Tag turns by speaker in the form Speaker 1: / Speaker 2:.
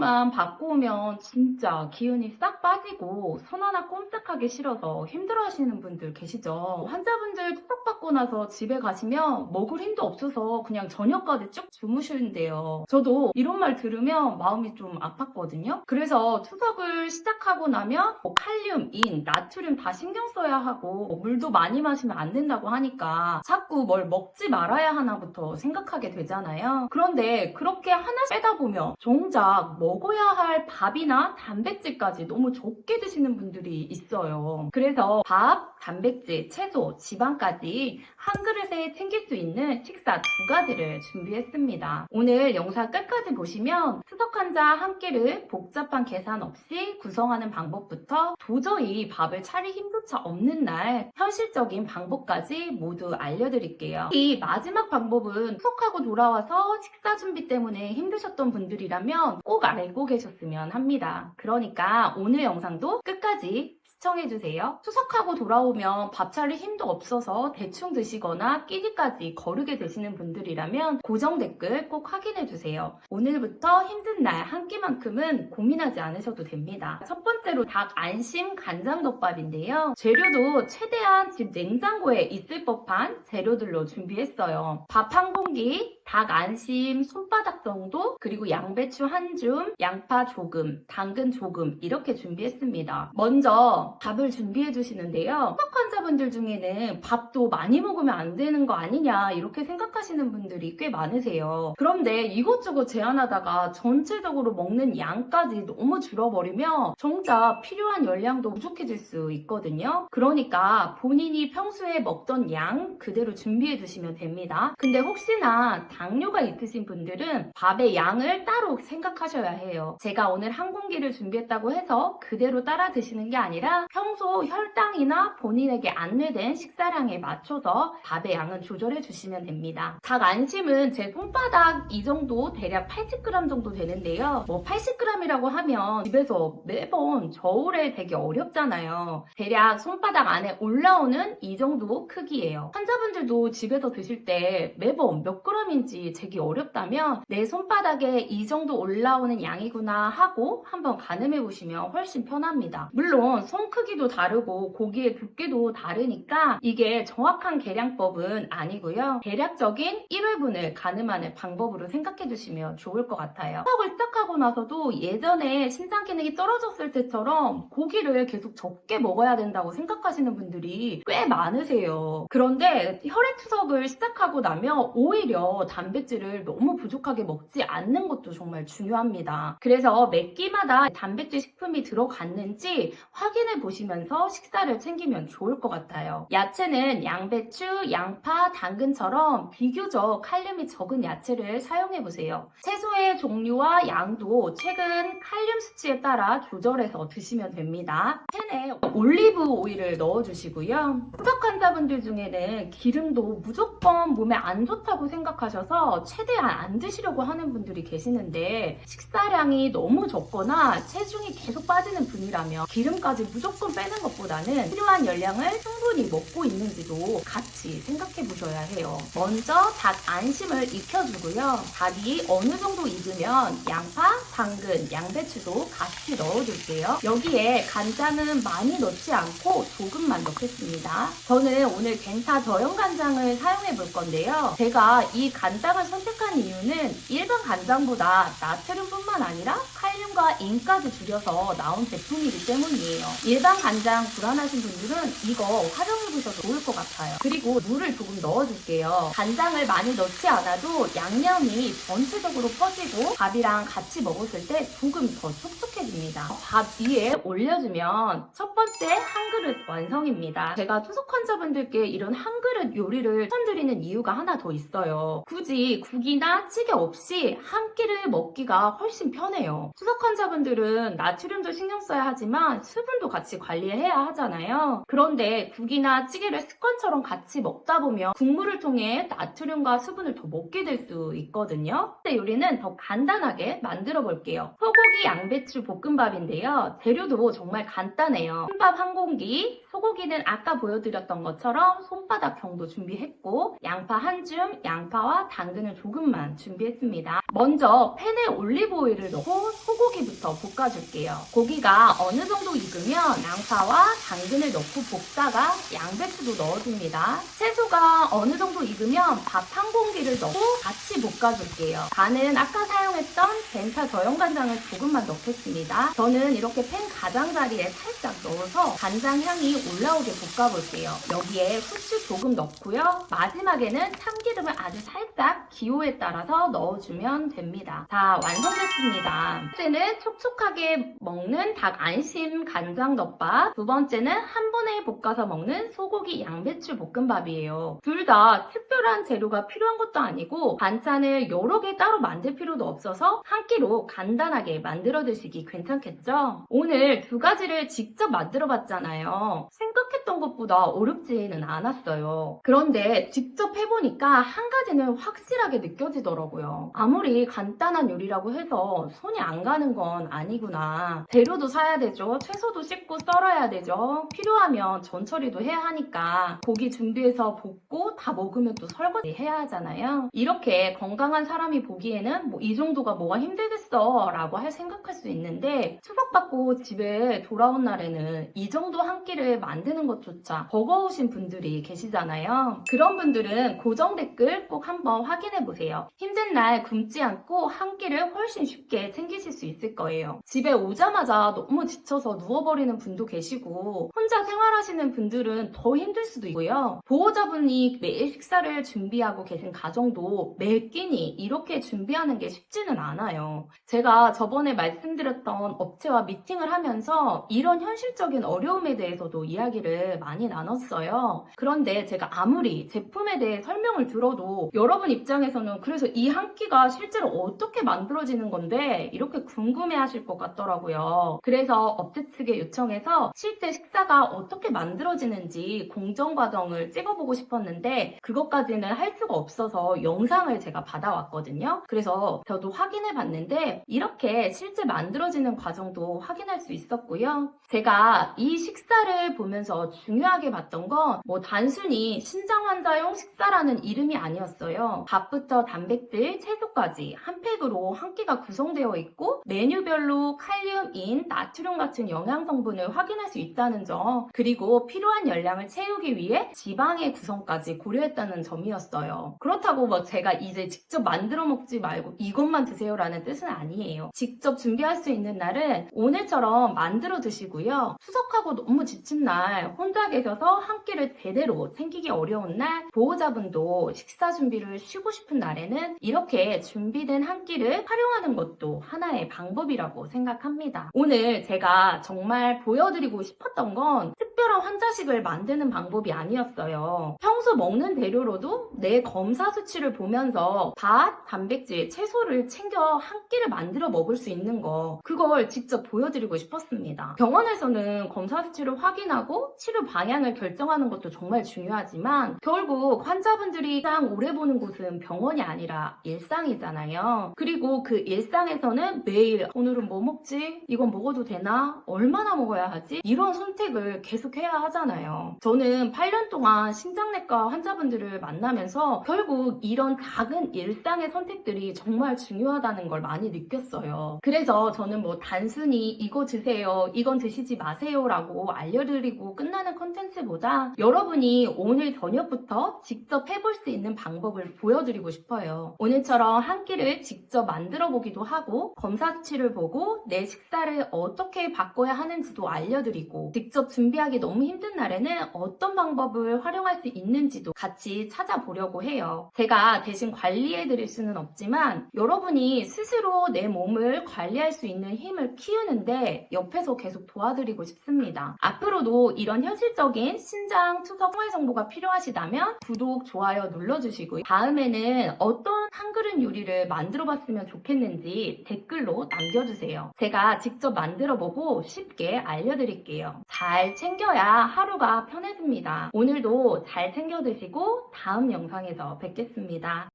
Speaker 1: 영상만 받고 오면 진짜 기운이 싹 빠지고 손 하나 꼼짝하기 싫어서 힘들어하시는 분들 계시죠? 환자분들 투석받고 나서 집에 가시면 먹을 힘도 없어서 그냥 저녁까지 쭉 주무시는데요. 저도 이런 말 들으면 마음이 좀 아팠거든요. 그래서 투석을 시작하고 나면 칼륨, 인, 나트륨 다 신경 써야 하고 물도 많이 마시면 안 된다고 하니까 자꾸 뭘 먹지 말아야 하나부터 생각하게 되잖아요. 그런데 그렇게 하나씩 빼다 보면 정작 먹어야 할 밥이나 단백질까지 너무 적게 드시는 분들이 있어요. 그래서 밥, 단백질, 채소, 지방까지 한 그릇에 챙길 수 있는 식사 2가지를 준비했습니다. 오늘 영상 끝까지 보시면 투석 환자 한 끼를 복잡한 계산 없이 구성하는 방법부터 도저히 밥을 차릴 힘조차 없는 날 현실적인 방법까지 모두 알려드릴게요. 이 마지막 방법은 투석하고 돌아와서 식사 준비 때문에 힘드셨던 분들이라면 꼭 알고 계셨으면 합니다. 그러니까 오늘 영상도 끝까지 시청해주세요. 투석하고 돌아오면 밥 차릴 힘도 없어서 대충 드시거나 끼니까지 거르게 되시는 분들이라면 고정 댓글 꼭 확인해주세요. 오늘부터 힘든 날 한 끼만큼은 고민하지 않으셔도 됩니다. 첫 번째로 닭 안심 간장덮밥인데요. 재료도 최대한 집 냉장고에 있을 법한 재료들로 준비했어요. 밥 한 공기, 닭 안심 손바닥 정도, 그리고 양배추 한 줌, 양파 조금, 당근 조금 이렇게 준비했습니다. 먼저 밥을 준비해 주시는데요. 투석 환자분들 중에는 밥도 많이 먹으면 안 되는 거 아니냐 이렇게 생각하시는 분들이 꽤 많으세요. 그런데 이것저것 제한하다가 전체적으로 먹는 양까지 너무 줄어버리면 정작 필요한 열량도 부족해질 수 있거든요. 그러니까 본인이 평소에 먹던 양 그대로 준비해 주시면 됩니다. 근데 혹시나 당뇨가 있으신 분들은 밥의 양을 따로 생각하셔야 해요. 제가 오늘 한 공기를 준비했다고 해서 그대로 따라 드시는 게 아니라 평소 혈당이나 본인에게 안내된 식사량에 맞춰서 밥의 양은 조절해 주시면 됩니다. 닭 안심은 제 손바닥 이 정도 대략 80g 정도 되는데요. 80g이라고 하면 집에서 매번 저울에 되게 어렵잖아요. 대략 손바닥 안에 올라오는 이 정도 크기예요. 환자분들도 집에서 드실 때 매번 몇 g인지 재기 어렵다면 내 손바닥에 이 정도 올라오는 양이구나 하고 한번 가늠해 보시면 훨씬 편합니다. 물론 손 크기도 다르고 고기의 두께도 다르니까 이게 정확한 계량법은 아니고요. 대략적인 1회분을 가늠하는 방법으로 생각해 주시면 좋을 것 같아요. 수업을 시작하고 나서도 예전에 신장 기능이 떨어졌을 때처럼 고기를 계속 적게 먹어야 된다고 생각하시는 분들이 꽤 많으세요. 그런데 혈액 투석을 시작하고 나면 오히려 단백질을 너무 부족하게 먹지 않는 것도 정말 중요합니다. 그래서 매 끼마다 단백질 식품이 들어갔는지 확인해 보시면서 식사를 챙기면 좋을 것 같아요. 야채는 양배추, 양파, 당근처럼 비교적 칼륨이 적은 야채를 사용해 보세요. 채소의 종류와 양도 최근 칼륨 수치에 따라 조절해서 드시면 됩니다. 팬에 올리브 오일을 넣어주시고요. 투석 환자분들 중에는 기름도 무조건 몸에 안 좋다고 생각하셔서 최대한 안 드시려고 하는 분들이 계시는데 식사량이 너무 적거나 체중이 계속 빠지는 분이라면 기름까지 무조건 빼는 것보다는 필요한 열량을 충분히 먹고 있는지도 같이 생각해 보셔야 해요. 먼저 닭 안심을 익혀주고요. 닭이 어느 정도 익으면 양파, 당근, 양배추도 같이 넣어줄게요. 여기에 간장은 많이 넣지 않고 조금만 넣겠습니다. 저는 오늘 겐타 저염 간장을 사용해 볼 건데요. 제가 이 간장을 선택한 이유는 일반 간장보다 나트륨뿐만 아니라 칼륨과 인까지 줄여서 나온 제품이기 때문이에요. 일반 간장 불안하신 분들은 이거 활용해 보셔도 좋을 것 같아요. 그리고 물을 조금 넣어줄게요. 간장을 많이 넣지 않아도 양념이 전체적으로 퍼지고 밥이랑 같이 먹었을 때 조금 더 촉촉해집니다. 밥 위에 올려주면 첫 번째 한 그릇 완성입니다. 제가 투석 환자분들께 이런 한 그릇 요리를 추천드리는 이유가 하나 더 있어요. 굳이 국이나 찌개 없이 한 끼를 먹기가 훨씬 편해요. 투석 환자분들은 나트륨도 신경 써야 하지만 수분도 같이 관리해야 하잖아요. 그런데 국이나 찌개를 습관처럼 같이 먹다 보면 국물을 통해 나트륨과 수분을 더 먹게 될 수 있거든요. 근데 요리는 더 간단하게 만들어 볼게요. 소고기 양배추 볶음밥인데요. 재료도 정말 간단해요. 흰밥 한 공기, 소고기는 아까 보여드렸던 것처럼 손바닥 정도 준비했고 양파 한 줌, 양파와 당근을 조금만 준비했습니다. 먼저 팬에 올리브 오일을 넣고 소고기부터 볶아줄게요. 고기가 어느 정도 익으면 양파와 당근을 넣고 볶다가 양배추도 넣어줍니다. 채소가 어느 정도 익으면 밥 한 공기를 넣고 같이 볶아줄게요. 간은 아까 사용했던 덴타 저염간장을 조금만 넣겠습니다. 저는 이렇게 팬 가장자리에 살짝 넣어서 간장 향이 올라오게 볶아볼게요. 여기에 후추 조금 넣고요. 마지막에는 참기름을 아주 살짝 기호에 따라서 넣어주면 됩니다. 자, 완성됐습니다. 첫 번째는 촉촉하게 먹는 닭 안심 간장 덮밥, 두 번째는 한 번에 볶아서 먹는 소고기 양배추 볶음밥이에요. 둘 다 특별한 재료가 필요한 것도 아니고 반찬을 여러 개 따로 만들 필요도 없어서 한 끼로 간단하게 만들어 드시기 괜찮겠죠? 오늘 두 가지를 직접 만들어 봤잖아요. 생각했던 것보다 어렵지는 않았어요. 그런데 직접 해보니까 한 가지는 확실하게 느껴지더라고요. 아무리 간단한 요리라고 해서 손이 안 가는 건 아니구나. 재료도 사야 되죠. 채소도 씻고 썰어야 되죠. 필요하면 전처리도 해야 하니까 고기 준비해서 볶고 다 먹으면 또 설거지 해야 하잖아요. 이렇게 건강한 사람이 보기에는 뭐 이 정도가 뭐가 힘들겠어 라고 생각할 수 있는데 추석받고 집에 돌아온 날에는 이 정도 한 끼를 만드는 것조차 버거우신 분들이 계시잖아요. 그런 분들은 고정 댓글 꼭 한번 확인해 보세요. 힘든 날 굶지 않고 한 끼를 훨씬 쉽게 챙기실 수 있을 거예요. 집에 오자마자 너무 지쳐서 누워버리는 분도 계시고 혼자 생활하시는 분들은 더 힘들 수도 있고요. 보호자분이 매일 식사를 준비하고 계신 가정도 매 끼니 이렇게 준비하는 게 쉽지는 않아요. 제가 저번에 말씀드렸던 업체와 미팅을 하면서 이런 현실적인 어려움에 대해서도 이야기를 많이 나눴어요. 그런데 제가 아무리 제품에 대해 설명을 들어도 여러분 입장에서는 그래서 이 한 끼가 실제로 어떻게 만들어지는 건데 이렇게 궁금해 하실 것 같더라고요. 그래서 업체 측에 요청해서 실제 식사가 어떻게 만들어지는지 공정 과정을 찍어보고 싶었는데 그것까지는 할 수가 없어서 영상을 제가 받아왔거든요. 그래서 저도 확인해 봤는데 이렇게 실제 만들어지는 과정도 확인할 수 있었고요. 제가 이 식사를 보면서 중요하게 봤던 건 뭐 단순히 신장 환자용 식사라는 이름이 아니었어요. 밥부터 단백질, 채소까지 한 팩으로 한 끼가 구성되어 있고 메뉴별로 칼륨, 인, 나트륨 같은 영양 성분을 확인할 수 있다는 점, 그리고 필요한 열량을 채우기 위해 지방의 구성까지 고려했다는 점이었어요. 그렇다고 뭐 제가 이제 직접 만들어 먹지 말고 이것만 드세요라는 뜻은 아니에요. 직접 준비할 수 있는 날은 오늘처럼 만들어 드시고요. 추석하고 너무 지친 날 혼자 계셔서 한 끼를 제대로 챙기기 어려운 날, 보호자분도 식사 준비를 쉬고 싶은 날에는 이렇게 준비된 한 끼를 활용하는 것도 하나의 방법이라고 생각합니다. 오늘 제가 정말 보여드리고 싶었던 건 특별한 환자식을 만드는 방법이 아니었어요. 평소 먹는 재료로도 내 검사 수치를 보면서 밥, 단백질, 채소를 챙겨 한 끼를 만들어 먹을 수 있는 거, 그걸 직접 보여드리고 싶었습니다. 병원에서는 검사 수치를 확인하고 치료 방향을 결정하는 것도 정말 중요하지만 결국 환자분들이 가장 오래 보는 곳은 병원이 아니라 일상이잖아요. 그리고 그 일상에서는 매일 오늘은 뭐 먹지? 이건 먹어도 되나? 얼마나 먹어야 하지? 이런 선택을 계속해야 하잖아요. 저는 8년 동안 신장내과 환자분들을 만나면서 결국 이런 작은 일상의 선택들이 정말 중요하다는 걸 많이 느꼈어요. 그래서 저는 뭐 단순히 이거 드세요, 이건 드시지 마세요 라고 알려드리고 끝나는 컨텐츠보다 여러분이 오늘 저녁부터 직접 해볼 수 있는 방법을 보여드리고 싶어요. 오늘처럼 한 끼를 직접 만들어 보기도 하고 검사 수치를 보고 내 식사를 어떻게 바꿔야 하는지도 알려드리고 직접 준비하기 너무 힘든 날에는 어떤 방법을 활용할 수 있는지도 같이 찾아보려고 해요. 제가 대신 관리해 드릴 수는 없지만 여러분이 스스로 내 몸을 관리할 수 있는 힘을 키우는데 옆에서 계속 도와드리고 싶습니다. 앞으로도 이런 현실적인 신장 투석 생활 정보가 필요하시다면 구독, 좋아요 눌러주시고요. 다음에는 어떤 한 그릇 요리를 만들어 봤으면 좋겠는지 댓글로 남겨주세요. 제가 직접 만들어보고 쉽게 알려드릴게요. 잘 챙겨야 하루가 편해집니다. 오늘도 잘 챙겨 드시고 다음 영상에서 뵙겠습니다.